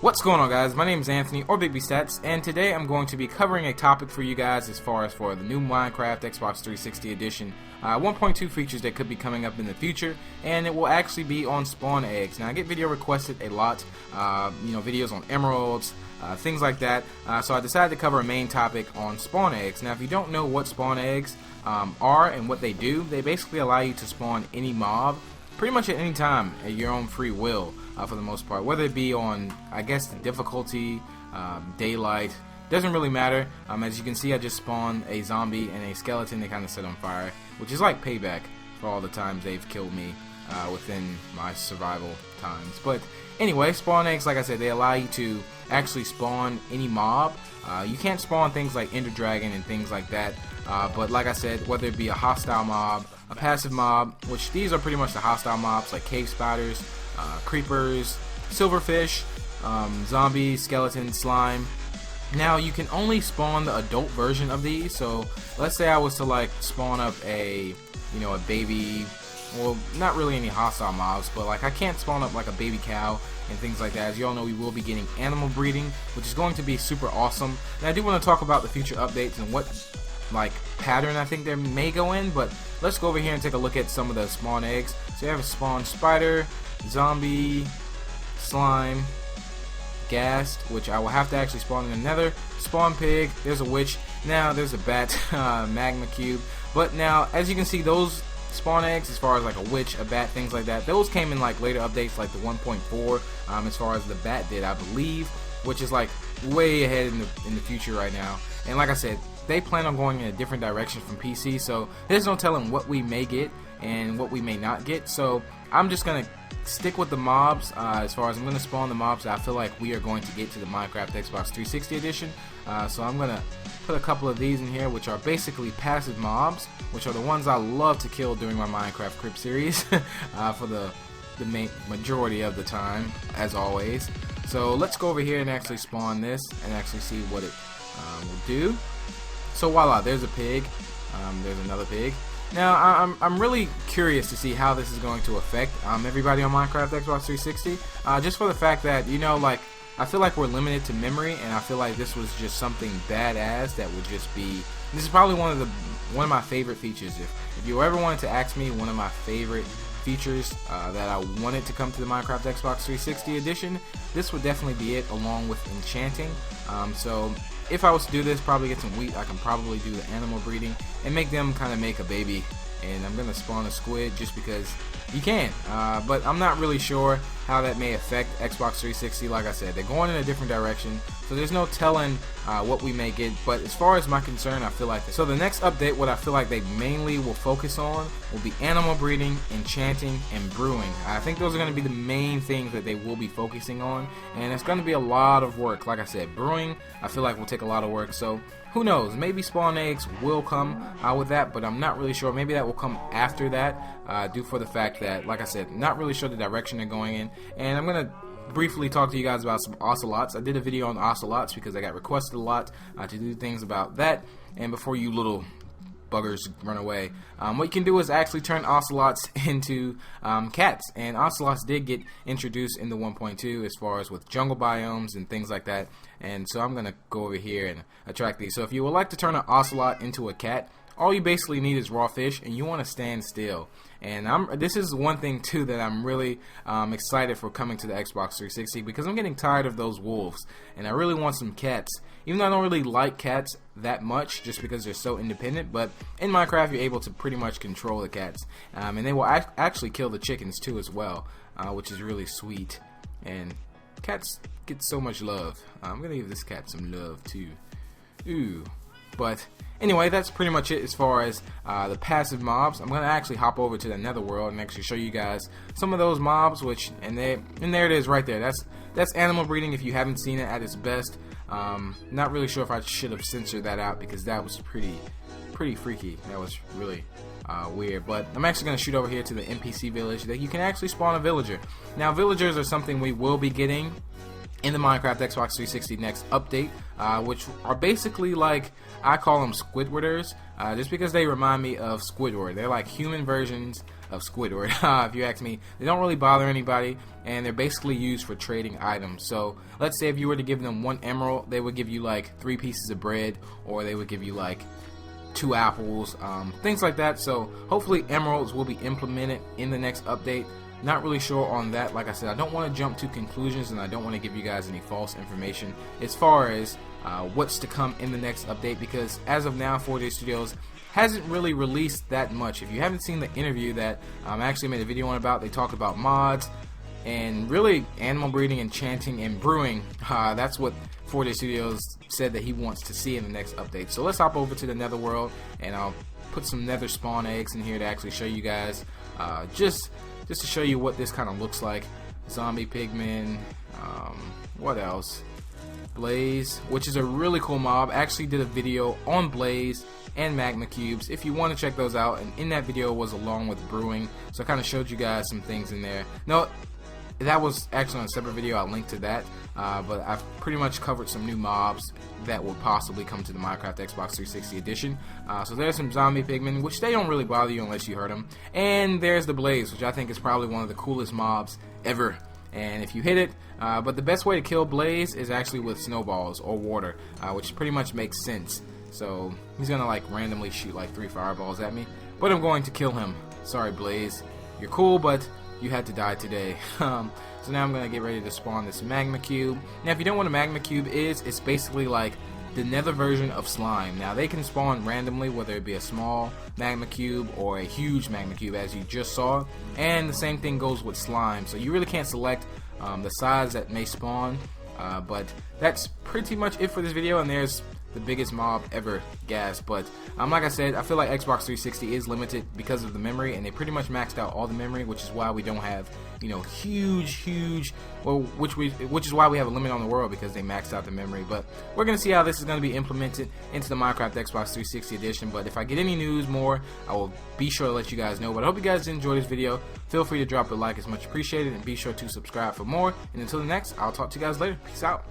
What's going on, guys? My name is Anthony, or BigB Stats, and today I'm going to be covering a topic for you guys as far as for the new Minecraft Xbox 360 edition 1.2 features that could be coming up in the future, and it will actually be on spawn eggs. Now, I get video requested a lot, videos on emeralds, things like that, so I decided to cover a main topic on spawn eggs. Now, if you don't know what spawn eggs are and what they do, they basically allow you to spawn any mob pretty much at any time at your own free will, for the most part, whether it be on, I guess, the difficulty, daylight, doesn't really matter. As you can see, I just spawned a zombie and a skeleton they kind of set on fire, which is like payback for all the times they've killed me within my survival times. But anyway, spawn eggs, like I said, they allow you to actually spawn any mob. You can't spawn things like Ender Dragon and things like that, but like I said, whether it be a hostile mob, a passive mob, which these are pretty much the hostile mobs like cave spiders, creepers, silverfish, zombies, skeletons, slime. Now, you can only spawn the adult version of these. So let's say I was to like spawn up a baby, well, not really any hostile mobs, but like I can't spawn up like a baby cow and things like that. As you all know, we will be getting animal breeding, which is going to be super awesome. And I do want to talk about the future updates and what like pattern I think there may go in, but let's go over here and take a look at some of the spawn eggs. So you have a spawn spider, zombie, slime, ghast, which I will have to actually spawn in the Nether, spawn pig, there's a witch, now there's a bat, Magma Cube. But now, as you can see, those spawn eggs, as far as like a witch, a bat, things like that, those came in like later updates, like the 1.4, as far as the bat did, I believe, which is like way ahead in the future right now. And like I said, they plan on going in a different direction from PC, so there's no telling what we may get and what we may not get. So I'm just gonna stick with the mobs, as far as I'm gonna spawn the mobs that I feel like we are going to get to the Minecraft Xbox 360 edition. So I'm gonna put a couple of these in here, which are basically passive mobs, which are the ones I love to kill during my Minecraft Crypt series for the majority of the time, as always. So let's go over here and actually spawn this and actually see what it will do. So voila, there's a pig, there's another pig. Now I'm really curious to see how this is going to affect everybody on Minecraft Xbox 360, just for the fact that, like, I feel like we're limited to memory, and I feel like this was just something badass that would just be, this is probably one of my favorite features. If you ever wanted to ask me one of my favorite features that I wanted to come to the Minecraft Xbox 360 edition, this would definitely be it, along with enchanting. So if I was to do this, probably get some wheat, I can probably do the animal breeding and make them kind of make a baby. And I'm gonna spawn a squid just because you can, but I'm not really sure how that may affect Xbox 360. Like I said, they're going in a different direction, so there's no telling what we may get. But as far as my concern, I feel like this. So the next update, what I feel like they mainly will focus on will be animal breeding, enchanting, and brewing. I think those are going to be the main things that they will be focusing on, and it's going to be a lot of work. Like I said, brewing, I feel like will take a lot of work. So who knows? Maybe spawn eggs will come with that, but I'm not really sure. Maybe that will come after that, due for the fact that, like I said, not really sure the direction they're going in. And I'm gonna briefly talk to you guys about some Ocelots. I did a video on Ocelots because I got requested a lot to do things about that. And before you little buggers run away, what you can do is actually turn Ocelots into cats. And Ocelots did get introduced in the 1.2 as far as with jungle biomes and things like that. And so I'm gonna go over here and attract these. So if you would like to turn an Ocelot into a cat, all you basically need is raw fish, and you want to stand still. And this is one thing too that I'm really excited for coming to the Xbox 360, because I'm getting tired of those wolves, and I really want some cats. Even though I don't really like cats that much, just because they're so independent, but in Minecraft you're able to pretty much control the cats, and they will actually kill the chickens too as well, which is really sweet. And cats get so much love. I'm gonna give this cat some love too. Ooh. But anyway, that's pretty much it as far as the passive mobs. I'm gonna actually hop over to the Netherworld and actually show you guys some of those mobs, and there it is right there. That's animal breeding if you haven't seen it at its best. Not really sure if I should have censored that out, because that was pretty freaky. That was really weird. But I'm actually gonna shoot over here to the NPC village that you can actually spawn a villager. Now, villagers are something we will be getting in the Minecraft Xbox 360 next update, which are basically like, I call them Squidwarders, just because they remind me of Squidward. They're like human versions of Squidward, if you ask me. They don't really bother anybody, and they're basically used for trading items. So let's say if you were to give them 1 emerald, they would give you like 3 pieces of bread, or they would give you like 2 apples, things like that. So hopefully emeralds will be implemented in the next update. Not really sure on that. Like I said, I don't want to jump to conclusions, and I don't want to give you guys any false information as far as what's to come in the next update, because as of now 4J Studios hasn't really released that much. If you haven't seen the interview that I actually made a video on about, they talked about mods and really animal breeding, enchanting, and brewing. That's what 4J Studios said that he wants to see in the next update. So let's hop over to the Nether world, and I'll put some Nether spawn eggs in here to actually show you guys, just to show you what this kind of looks like. Zombie pigmen, what else? Blaze, which is a really cool mob. I actually did a video on Blaze and Magma Cubes if you want to check those out, and in that video was along with brewing, so I kind of showed you guys some things in there. No, that was actually on a separate video. I'll link to that, but I've pretty much covered some new mobs that will possibly come to the Minecraft Xbox 360 edition. So there's some zombie pigmen, which they don't really bother you unless you hurt them, and there's the Blaze, which I think is probably one of the coolest mobs ever, and if you hit it, but the best way to kill Blaze is actually with snowballs or water, which pretty much makes sense. So he's gonna like randomly shoot like 3 fireballs at me, but I'm going to kill him. Sorry Blaze, you're cool, but you had to die today. So now I'm going to get ready to spawn this Magma Cube. Now if you don't know what a Magma Cube is, it's basically like the Nether version of slime. Now they can spawn randomly, whether it be a small Magma Cube or a huge Magma Cube, as you just saw, and the same thing goes with slime. So you really can't select the size that may spawn, but that's pretty much it for this video, and there's the biggest mob ever, gas. But like I said, I feel like Xbox 360 is limited because of the memory, and they pretty much maxed out all the memory, which is why we don't have, you know, huge, well, which is why we have a limit on the world, because they maxed out the memory. But we're gonna see how this is gonna be implemented into the Minecraft Xbox 360 edition. But if I get any news more, I will be sure to let you guys know. But I hope you guys enjoyed this video. Feel free to drop a like, it's much appreciated, and be sure to subscribe for more. And until the next, I'll talk to you guys later. Peace out.